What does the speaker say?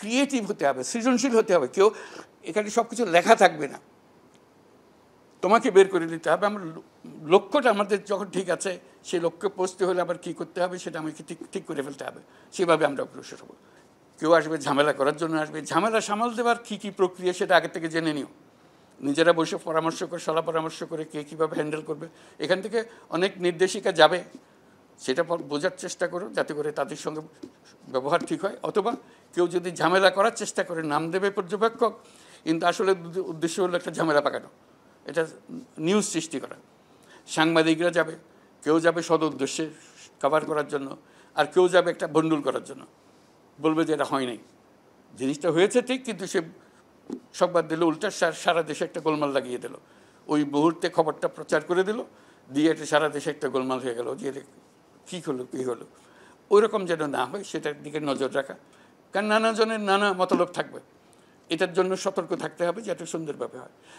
Creative হতে হবে, সৃজনশীল হতে হবে। কেউ এখানে সব কিছু লেখা থাকবে না, তোমাকে বের করে দিতে হবে। আমার লক্ষ্যটা আমাদের যখন ঠিক আছে, সেই লক্ষ্যে পৌঁছতে হলে আবার কী করতে হবে সেটা আমাকে ঠিক ঠিক করে ফেলতে হবে, সেভাবে আমরা অগ্রসর হব। কেউ আসবে ঝামেলা করার জন্য, আসবে ঝামেলা সামাল দেওয়ার কী কী প্রক্রিয়া সেটা আগে থেকে জেনে নিও। নিজেরা বসে পরামর্শ করে, সলা পরামর্শ করে কে কীভাবে হ্যান্ডেল করবে, এখান থেকে অনেক নির্দেশিকা যাবে, সেটা বোঝার চেষ্টা করো যাতে করে তাদের সঙ্গে ব্যবহার ঠিক হয়। অথবা কেউ যদি ঝামেলা করার চেষ্টা করে, নাম দেবে পর্যবেক্ষক, কিন্তু আসলে উদ্দেশ্য হলো একটা ঝামেলা পাকানো, এটা নিউজ সৃষ্টি করা। সাংবাদিকরা যাবে, কেউ যাবে সদ উদ্দেশ্যে কভার করার জন্য, আর কেউ যাবে একটা বন্ডুল করার জন্য, বলবে যে এটা হয় নাই, জিনিসটা হয়েছে ঠিক, কিন্তু সে সংবাদ দিল উল্টা, সারা দেশে একটা গোলমাল লাগিয়ে দিল, ওই মুহূর্তে খবরটা প্রচার করে দিল, দিয়ে এটা সারা দেশে একটা গোলমাল হয়ে গেল, যে কী হলো কী হলো। ওই রকম যেন না হয় সেটার দিকে নজর রাখা, কারণ নানা জনের নানা মতলব থাকবে, এটার জন্য সতর্ক থাকতে হবে যাতে সুন্দরভাবে হয়।